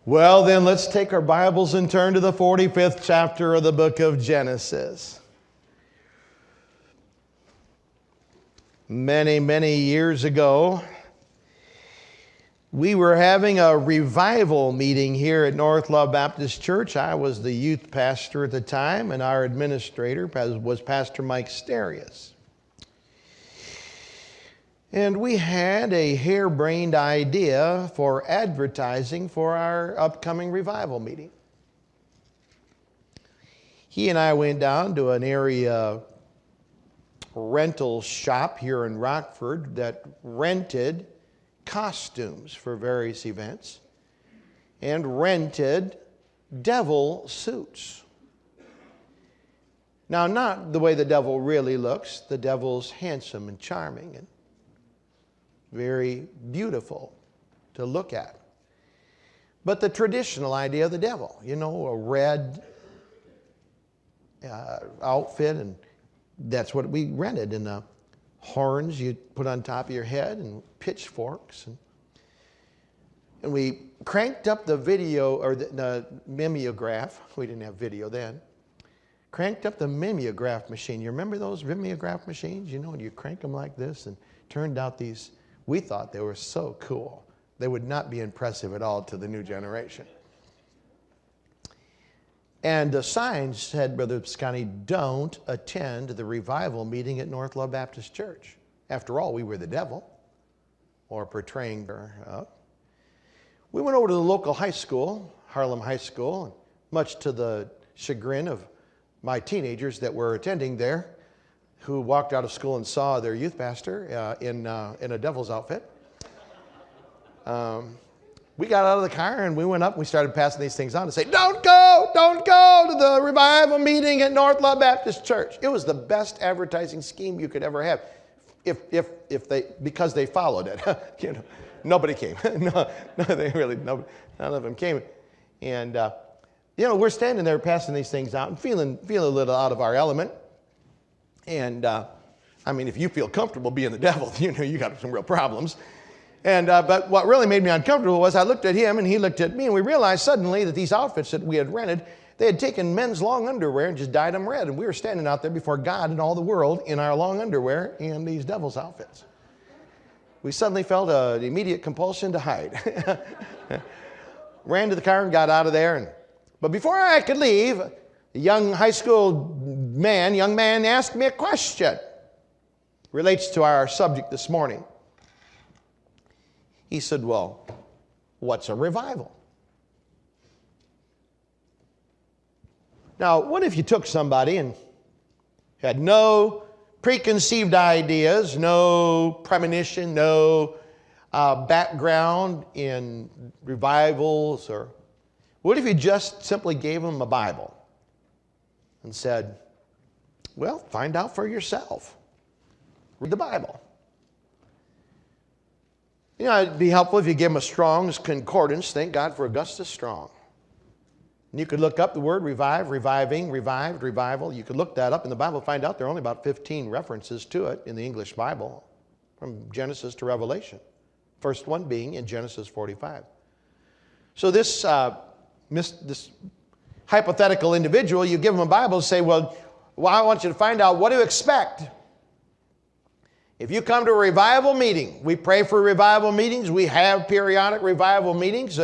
Well, then let's take our Bibles and turn to the 45th chapter of the book of Genesis. Many years ago, we were having a revival meeting here at North Love Baptist Church. I was the youth pastor at the time, and our administrator was Pastor Mike Starius. And we had a harebrained idea for advertising for our upcoming revival meeting. He and I went down to an area rental shop here in Rockford that rented costumes for various events and rented devil suits. Now, not the way the devil really looks. The devil's handsome and charming and very beautiful to look at. But the traditional idea of the devil, a red outfit, and that's what we rented. And the horns you put on top of your head and pitchforks. And we cranked up the video, or the mimeograph. We didn't have video then. Cranked up the mimeograph machine. You remember those mimeograph machines? And you crank them like this, and turned out these. We thought they were so cool. They would not be impressive at all to the new generation. And the sign said, Brother Piscani, don't attend the revival meeting at North Love Baptist Church. After all, we were the devil, or portraying her. We went over to the local high school, Harlem High School, and much to the chagrin of my teenagers that were attending there, who walked out of school and saw their youth pastor in a devil's outfit. We got out of the car and we went up and we started passing these things on to say, don't go to the revival meeting at North Love Baptist Church. It was the best advertising scheme you could ever have, because they followed it. Nobody came. None of them came. And we're standing there passing these things out and feeling a little out of our element. And if you feel comfortable being the devil, you got some real problems. And but what really made me uncomfortable was I looked at him and he looked at me, and we realized suddenly that these outfits that we had rented, they had taken men's long underwear and just dyed them red. And we were standing out there before God and all the world in our long underwear and these devil's outfits. We suddenly felt an immediate compulsion to hide. Ran to the car and got out of there. But before I could leave, a young man asked me a question. Relates to our subject this morning. He said, well, what's a revival? Now, what if you took somebody and had no preconceived ideas, no premonition, no background in revivals, or what if you just simply gave them a Bible and said, well, find out for yourself. Read the Bible. It'd be helpful if you give them a Strong's Concordance. Thank God for Augustus Strong. And you could look up the word revive, reviving, revived, revival. You could look that up in the Bible, find out there are only about 15 references to it in the English Bible, from Genesis to Revelation. First one being in Genesis 45. So this hypothetical individual, you give them a Bible and say, well, I want you to find out what to expect. If you come to a revival meeting, we pray for revival meetings. We have periodic revival meetings.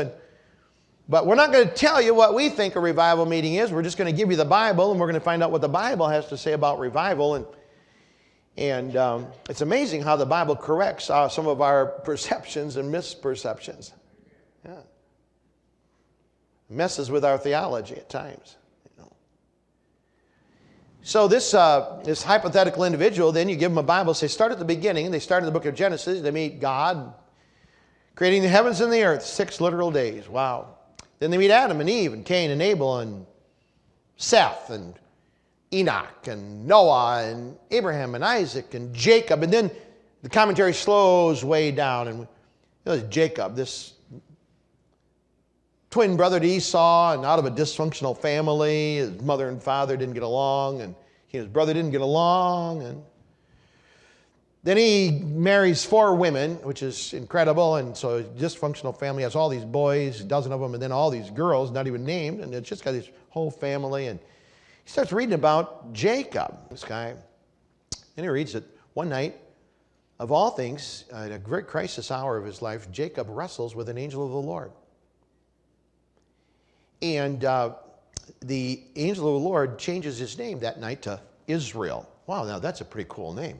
But we're not going to tell you what we think a revival meeting is. We're just going to give you the Bible, and we're going to find out what the Bible has to say about revival. And it's amazing how the Bible corrects some of our perceptions and misperceptions. Yeah. Messes with our theology at times. So this hypothetical individual, then you give them a Bible, say start at the beginning. They start in the book of Genesis. They meet God creating the heavens and the earth, 6 literal days. Wow. Then they meet Adam and Eve and Cain and Abel and Seth and Enoch and Noah and Abraham and Isaac and Jacob. And then the commentary slows way down. And it was Jacob, this twin brother to Esau, and out of a dysfunctional family. His mother and father didn't get along, and he and his brother didn't get along. And Then he marries 4 women, which is incredible. And so a dysfunctional family has all these boys, a dozen of them, and then all these girls, not even named. And it's just got this whole family. And he starts reading about Jacob, this guy. And he reads that one night, of all things, at a great crisis hour of his life, Jacob wrestles with an angel of the Lord. And the angel of the Lord changes his name that night to Israel. Wow, now that's a pretty cool name.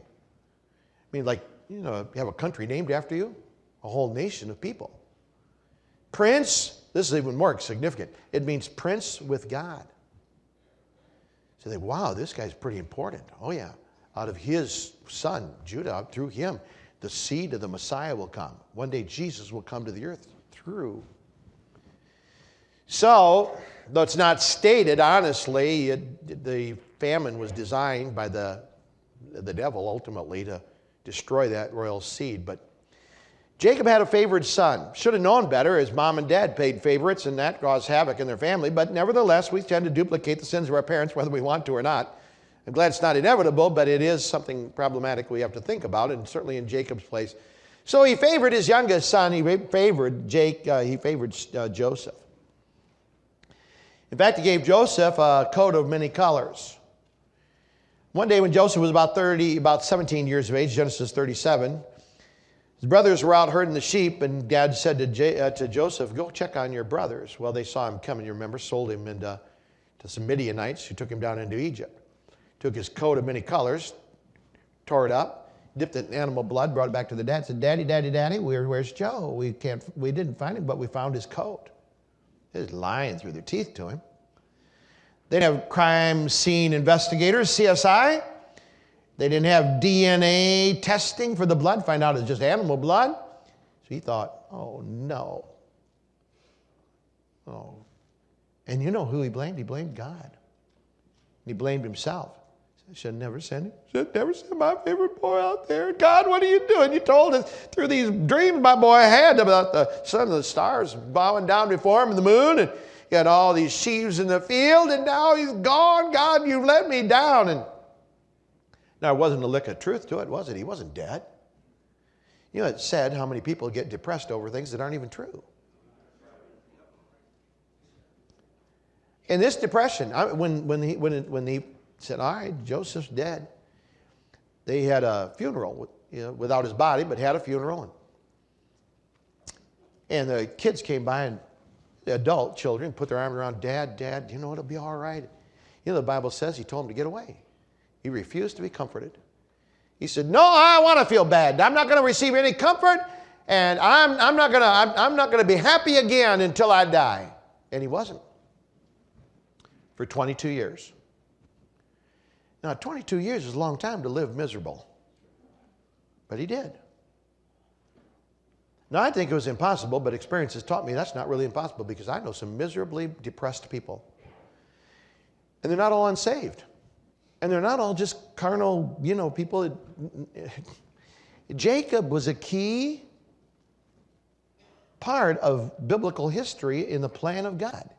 I mean, like, you have a country named after you, a whole nation of people. Prince, this is even more significant. It means prince with God. So they, wow, this guy's pretty important. Oh yeah, out of his son, Judah, through him, the seed of the Messiah will come. One day Jesus will come to the earth through. So, though it's not stated, honestly, the famine was designed by the devil ultimately to destroy that royal seed. But Jacob had a favored son. Should have known better. His mom and dad paid favorites, and that caused havoc in their family. But nevertheless, we tend to duplicate the sins of our parents, whether we want to or not. I'm glad it's not inevitable, but it is something problematic we have to think about, and certainly in Jacob's place. So he favored his youngest son. He favored Joseph. In fact, he gave Joseph a coat of many colors. One day when Joseph was about 17 years of age, Genesis 37, his brothers were out herding the sheep, and Dad said to Joseph, go check on your brothers. Well, they saw him coming, you remember, sold him to some Midianites who took him down into Egypt. Took his coat of many colors, tore it up, dipped it in animal blood, brought it back to the dad, said, Daddy, Daddy, Daddy, where's Joe? We didn't find him, but we found his coat. They was lying through their teeth to him. They didn't have crime scene investigators, CSI. They didn't have DNA testing for the blood, find out it's just animal blood. So he thought, oh no. Oh. And you know who he blamed? He blamed God. He blamed himself. I should never send him. Should never send my favorite boy out there. God, what are you doing? You told us through these dreams my boy had about the sun and the stars bowing down before him and the moon, and he had all these sheaves in the field, and now he's gone. God, you've let me down. And now, it wasn't a lick of truth to it, was it? He wasn't dead. You know, it said how many people get depressed over things that aren't even true. In this depression, when he said, all right, Joseph's dead, they had a funeral, without his body, but had a funeral. And the kids came by, and the adult children put their arms around Dad, it'll be all right. The Bible says he told him to get away. He refused to be comforted. He said, no, I want to feel bad. I'm not going to receive any comfort, and I'm not going to be happy again until I die. And he wasn't. For 22 years. Now, 22 years is a long time to live miserable. But he did. Now, I think it was impossible, but experience has taught me that's not really impossible, because I know some miserably depressed people. And they're not all unsaved. And they're not all just carnal, people. Jacob was a key part of biblical history in the plan of God.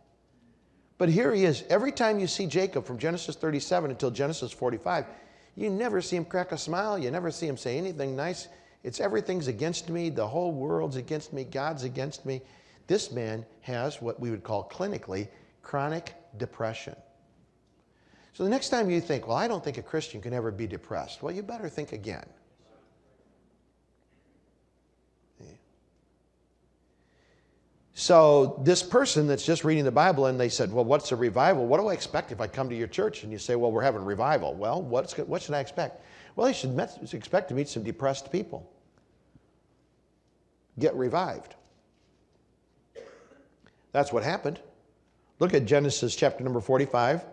But here he is. Every time you see Jacob from Genesis 37 until Genesis 45, you never see him crack a smile. You never see him say anything nice. It's everything's against me. The whole world's against me. God's against me. This man has what we would call clinically chronic depression. So the next time you think, well, I don't think a Christian can ever be depressed, well, you better think again. So this person that's just reading the Bible, and they said, well, what's a revival? What do I expect if I come to your church? And you say, well, we're having a revival. Well, what should I expect? Well, you should expect to meet some depressed people. Get revived. That's what happened. Look at Genesis chapter number 45,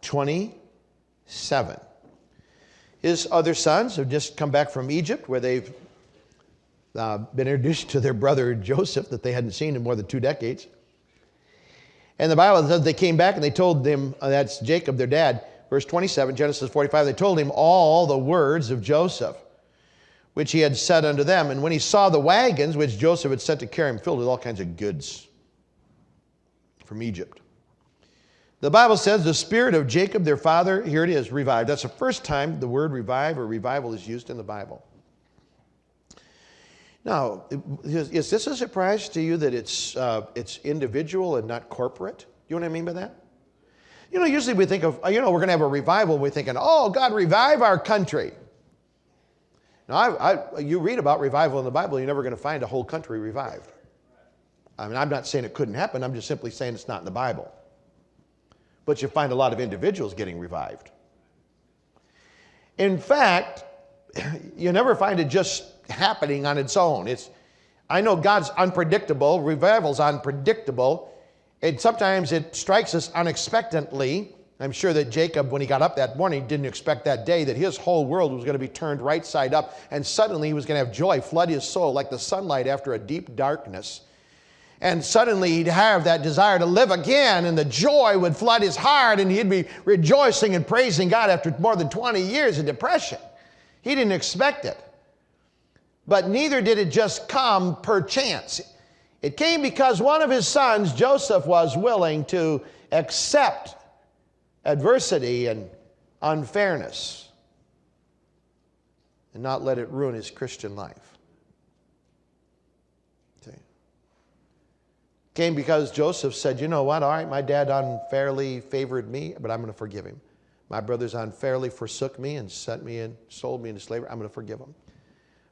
27. His other sons have just come back from Egypt, where they've been introduced to their brother Joseph that they hadn't seen in more than 2 decades. And the Bible says they came back and they told them, that's Jacob, their dad, verse 27, Genesis 45, they told him all the words of Joseph, which he had said unto them. And when he saw the wagons, which Joseph had sent to carry him, filled with all kinds of goods from Egypt, The Bible says the spirit of Jacob, their father, here it is, revived. That's the first time the word revive or revival is used in the Bible. Now, is this a surprise to you that it's individual and not corporate? You know what I mean by that? You know, usually we think of, we're going to have a revival. We're thinking, oh, God, revive our country. Now, you read about revival in the Bible, you're never going to find a whole country revived. I mean, I'm not saying it couldn't happen. I'm just simply saying it's not in the Bible. But you find a lot of individuals getting revived. In fact, you never find it just happening on its own. I know God's unpredictable. Revival's unpredictable. And sometimes it strikes us unexpectedly. I'm sure that Jacob, when he got up that morning, didn't expect that day that his whole world was going to be turned right side up, and suddenly he was going to have joy flood his soul like the sunlight after a deep darkness. And suddenly he'd have that desire to live again, and the joy would flood his heart, and he'd be rejoicing and praising God after more than 20 years of depression. He didn't expect it. But neither did it just come per chance. It came because one of his sons, Joseph, was willing to accept adversity and unfairness and not let it ruin his Christian life. Came because Joseph said, you know what, all right, my dad unfairly favored me, but I'm going to forgive him. My brothers unfairly forsook me and sold me into slavery. I'm going to forgive them.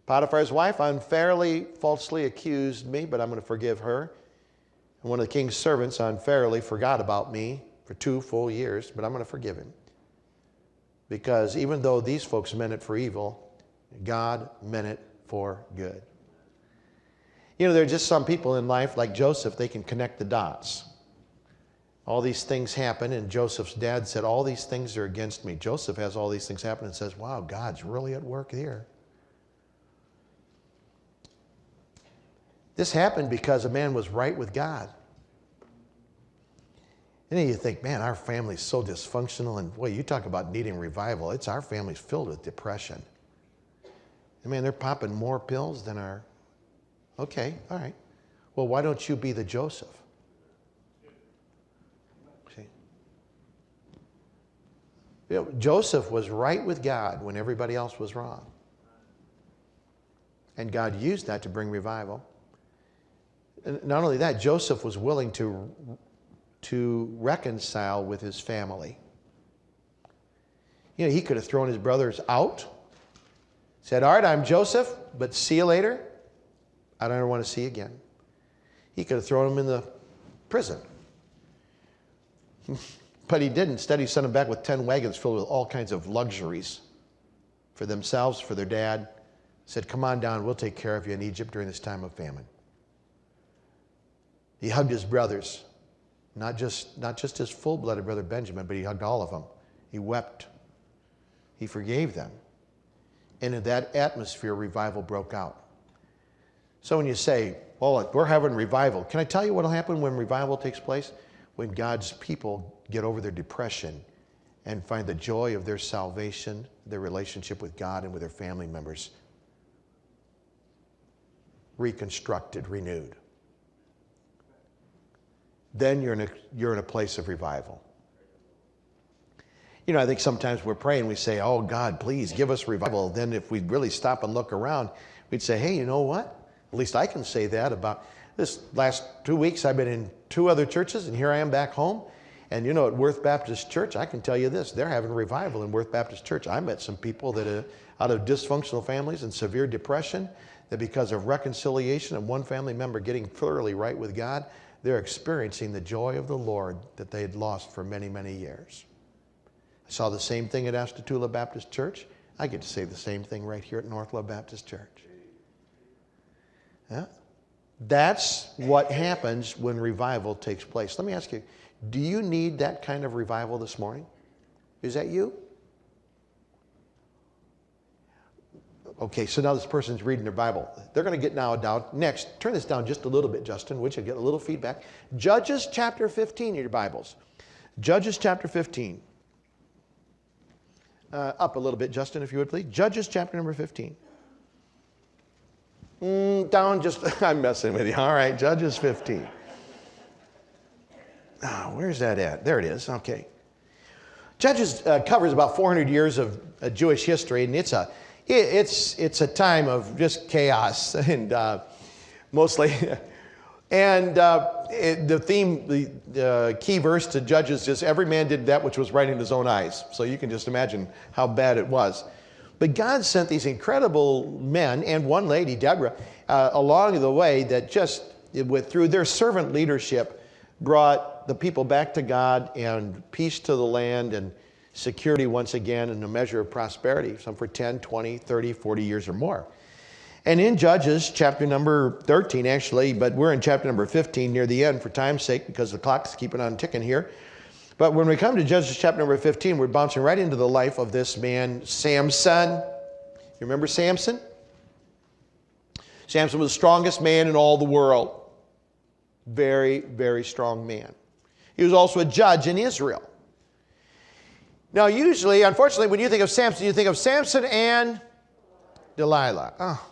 Potiphar's wife unfairly, falsely accused me, but I'm going to forgive her. And one of the king's servants unfairly forgot about me for 2 full years, but I'm going to forgive him. Because even though these folks meant it for evil, God meant it for good. You know, there are just some people in life, like Joseph, they can connect the dots. All these things happen, and Joseph's dad said, all these things are against me. Joseph has all these things happen and says, wow, God's really at work here. This happened because a man was right with God. And then you think, man, our family's so dysfunctional, and boy, you talk about needing revival. It's our family's filled with depression. I mean, they're popping more pills than our... Okay, all right. Well, why don't you be the Joseph? See? You know, Joseph was right with God when everybody else was wrong. And God used that to bring revival. And not only that, Joseph was willing to reconcile with his family. You know, he could have thrown his brothers out, said, all right, I'm Joseph, but see you later. I don't ever want to see you again. He could have thrown them in the prison. But he didn't. Instead, he sent them back with 10 wagons filled with all kinds of luxuries for themselves, for their dad. Said, come on down, we'll take care of you in Egypt during this time of famine. He hugged his brothers, not just his full-blooded brother Benjamin, but he hugged all of them. He wept. He forgave them. And in that atmosphere, revival broke out. So when you say, well, we're having revival, can I tell you what will happen when revival takes place? When God's people get over their depression and find the joy of their salvation, their relationship with God and with their family members reconstructed, renewed. Then you're in a place of revival. You know, I think sometimes we're praying, we say, oh God, please give us revival. Then if we really stop and look around, we'd say, hey, you know what? At least I can say that about this last 2 weeks. I've been in 2 other churches, and here I am back home. And you know, at Worth Baptist Church, I can tell you this, they're having revival in Worth Baptist Church. I met some people that are out of dysfunctional families and severe depression, that because of reconciliation and one family member getting thoroughly right with God, they're experiencing the joy of the Lord that they had lost for many, many years. I saw the same thing at Ashtatula Baptist Church. I get to say the same thing right here at North Love Baptist Church. Yeah? That's what happens when revival takes place. Let me ask you, do you need that kind of revival this morning? Is that you? Okay, so now this person's reading their Bible. They're going to get now down. Next, turn this down just a little bit, Justin, which you'll get a little feedback. Judges chapter 15 in your Bibles. Judges chapter 15. Up a little bit, Justin, if you would, please. Judges chapter number 15. Down just, I'm messing with you. All right, Judges 15. Where's that at? There it is. Okay. Judges covers about 400 years of Jewish history, and it's a time of just chaos and mostly. And the theme, the key verse to Judges is every man did that which was right in his own eyes. So you can just imagine how bad it was. But God sent these incredible men and one lady, Deborah, along the way that just, through their servant leadership, brought the people back to God and peace to the land and security once again and a measure of prosperity, some for 10, 20, 30, 40 years or more. And in Judges, chapter number 13 actually, but we're in chapter number 15 near the end for time's sake because the clock's keeping on ticking here. But when we come to Judges chapter number 15, we're bouncing right into the life of this man, Samson. You remember Samson? Samson was the strongest man in all the world. Very, very strong man. He was also a judge in Israel. Now, usually, unfortunately, when you think of Samson, you think of Samson and Delilah. Oh,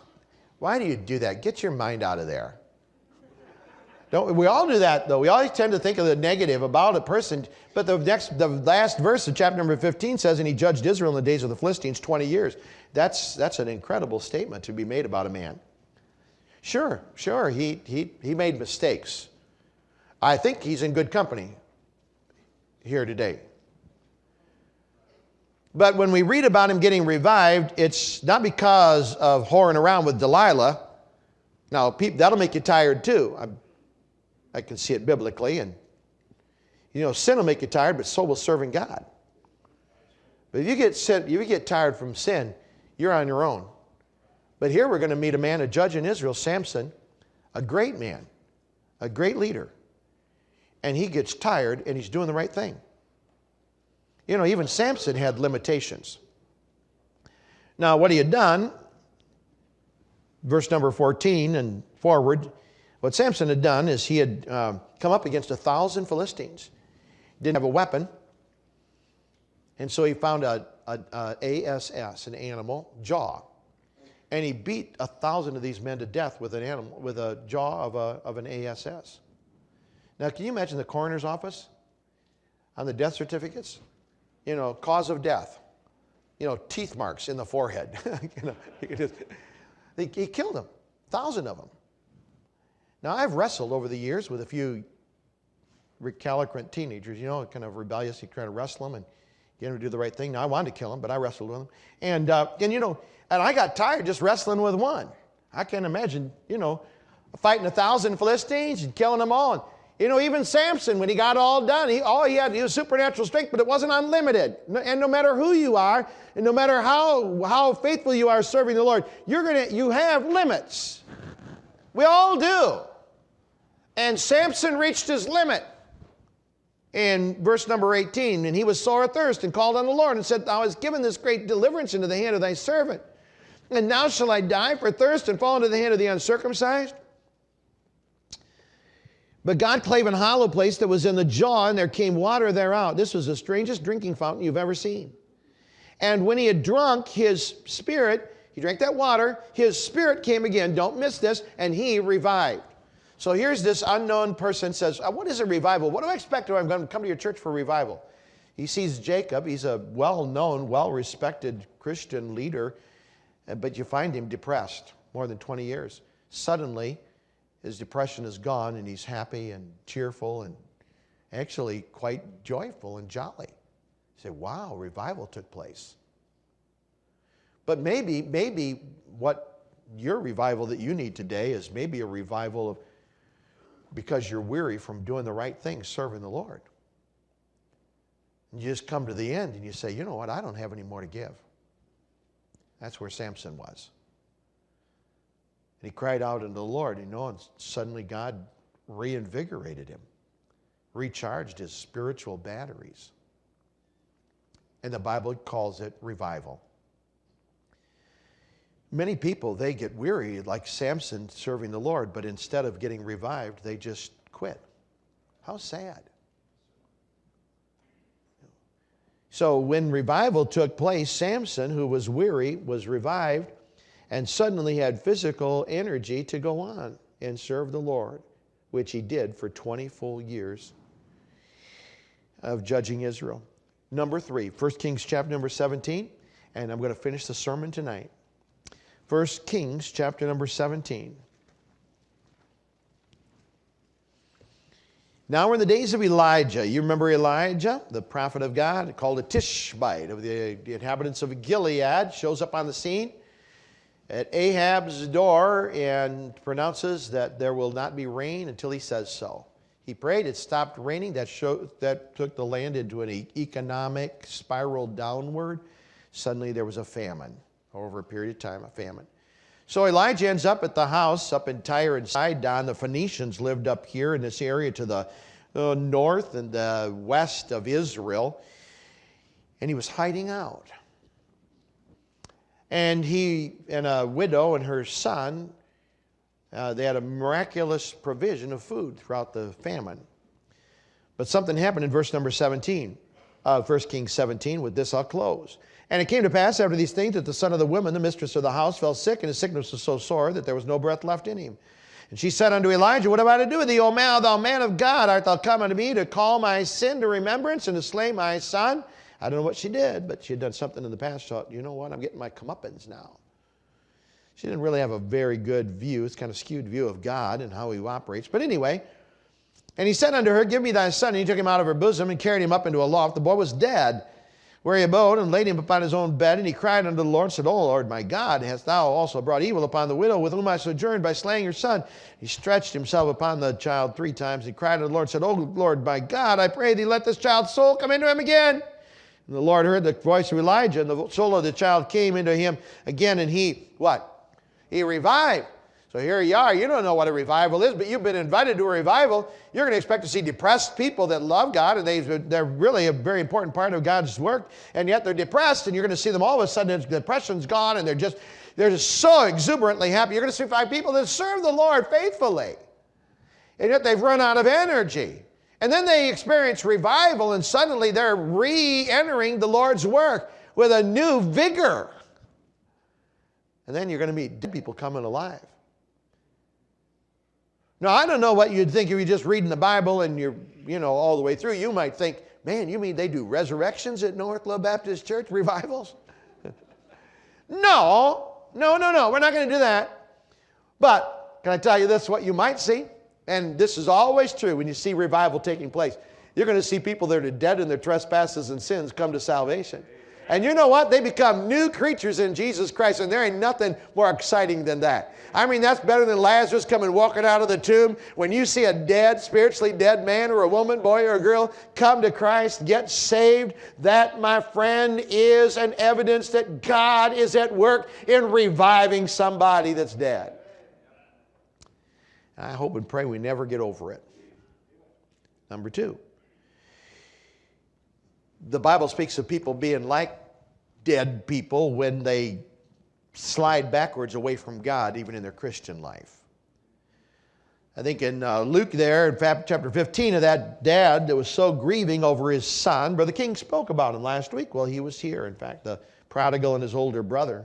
why do you do that? Get your mind out of there. Don't we all do that, though? We always tend to think of the negative about a person. But the last verse of chapter number 15 says, and he judged Israel in the days of the Philistines 20 years. That's an incredible statement to be made about a man. Sure, he made mistakes. I think he's in good company here today. But when we read about him getting revived, it's not because of whoring around with Delilah. Now, that'll make you tired too. I can see it biblically. And, sin will make you tired, but so will serving God. But if you get tired from sin, you're on your own. But here we're going to meet a man, a judge in Israel, Samson, a great man, a great leader. And he gets tired and he's doing the right thing. Even Samson had limitations. Now, what he had done, verse number 14 and forward, what Samson had done is he had come up against 1,000 Philistines. He didn't have a weapon. And so he found an ASS, an animal, jaw. And he beat 1,000 of these men to death with a jaw of an ASS. Now, can you imagine the coroner's office on the death certificates? Cause of death. Teeth marks in the forehead. He killed them, 1,000 of them. Now, I've wrestled over the years with a few recalcitrant teenagers, kind of rebellious. You try to wrestle them and get them to do the right thing. Now, I wanted to kill them, but I wrestled with them. And I got tired just wrestling with one. I can't imagine, fighting 1,000 Philistines and killing them all. And, even Samson, when he got all done, he was supernatural strength, but it wasn't unlimited. And no matter who you are, and no matter how faithful you are serving the Lord, you have limits. We all do. And Samson reached his limit in verse number 18. And he was sore athirst and called on the Lord and said, Thou hast given this great deliverance into the hand of thy servant. And now shall I die for thirst and fall into the hand of the uncircumcised? But God clave an hollow place that was in the jaw, and there came water thereout. This was the strangest drinking fountain you've ever seen. And when he had drunk his spirit, he drank that water, his spirit came again, don't miss this, and he revived. So here's this unknown person says, what is a revival? What do I expect if I'm going to come to your church for revival? He sees Jacob. He's a well-known, well-respected Christian leader, but you find him depressed more than 20 years. Suddenly, his depression is gone, and he's happy and cheerful and actually quite joyful and jolly. You say, wow, revival took place. But maybe what your revival that you need today is maybe a revival of because you're weary from doing the right thing, serving the Lord. And you just come to the end and you say, you know what, I don't have any more to give. That's where Samson was. And he cried out unto the Lord, and suddenly God reinvigorated him, recharged his spiritual batteries. And the Bible calls it revival. Many people, they get weary like Samson serving the Lord, but instead of getting revived, they just quit. How sad. So when revival took place, Samson, who was weary, was revived and suddenly had physical energy to go on and serve the Lord, which he did for 20 full years. of judging Israel. Number 3, 1 Kings chapter number 17, and I'm going to finish the sermon tonight. 1 Kings chapter number 17. Now we're in the days of Elijah. You remember Elijah, the prophet of God, called a Tishbite of the inhabitants of Gilead, shows up on the scene at Ahab's door and pronounces that there will not be rain until he says so. He prayed, it stopped raining. That took the land into an economic spiral downward. Suddenly there was a famine. Over a period of time, a famine. So Elijah ends up at the house up in Tyre and Sidon. The Phoenicians lived up here in this area to the north and the west of Israel. And he was hiding out. And he and a widow and her son, they had a miraculous provision of food throughout the famine. But something happened in verse number 17, 1 Kings 17. With this I'll close. And it came to pass after these things that the son of the woman, the mistress of the house, fell sick, and his sickness was so sore that there was no breath left in him. And she said unto Elijah, What have I to do with thee, O man, thou man of God? Art thou come unto me to call my sin to remembrance and to slay my son? I don't know what she did, but she had done something in the past. Thought, you know what, I'm getting my comeuppance now. She didn't really have a very good view. It's kind of skewed view of God and how he operates. But anyway, and he said unto her, Give me thy son. And he took him out of her bosom and carried him up into a loft. The boy was dead, where he abode, and laid him upon his own bed. And he cried unto the Lord, and said, O Lord, my God, hast thou also brought evil upon the widow with whom I sojourned by slaying her son? He stretched himself upon the child 3 times. He cried unto the Lord, and said, O Lord, my God, I pray thee, let this child's soul come into him again. And the Lord heard the voice of Elijah, and the soul of the child came into him again, and he, what? He revived. So here you are. You don't know what a revival is, but you've been invited to a revival. You're going to expect to see depressed people that love God, and they're really a very important part of God's work, and yet they're depressed, and you're going to see them all of a sudden, the depression's gone, and they're just so exuberantly happy. You're going to see 5 people that serve the Lord faithfully, and yet they've run out of energy. And then they experience revival, and suddenly they're re-entering the Lord's work with a new vigor. And then you're going to meet dead people coming alive. Now, I don't know what you'd think if you're just reading the Bible and you're, all the way through. You might think, man, you mean they do resurrections at Northlow Baptist Church, revivals? No. We're not going to do that. But can I tell you this, what you might see? And this is always true when you see revival taking place. You're going to see people that are dead in their trespasses and sins come to salvation. And you know what? They become new creatures in Jesus Christ, and there ain't nothing more exciting than that. I mean, that's better than Lazarus coming walking out of the tomb. When you see a spiritually dead man or a woman, boy or a girl, come to Christ, get saved, that, my friend, is an evidence that God is at work in reviving somebody that's dead. I hope and pray we never get over it. Number 2. The Bible speaks of people being like dead people when they slide backwards away from God, even in their Christian life. I think in Luke there, in chapter 15 of that dad that was so grieving over his son. Brother King spoke about him last week. Well, he was here, in fact, the prodigal and his older brother.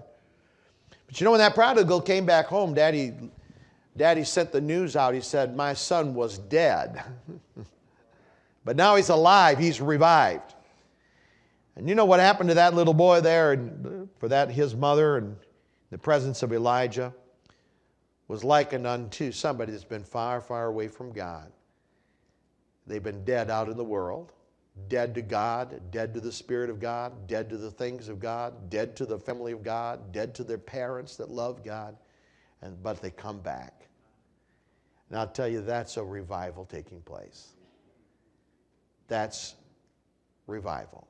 But when that prodigal came back home, Daddy sent the news out. He said, my son was dead. But now he's alive. He's revived. And you know what happened to that little boy there, and for that his mother, and the presence of Elijah was likened unto somebody that's been far, far away from God. They've been dead out in the world, dead to God, dead to the Spirit of God, dead to the things of God, dead to the family of God, dead to their parents that love God, but they come back. And I'll tell you, that's a revival taking place. That's revival.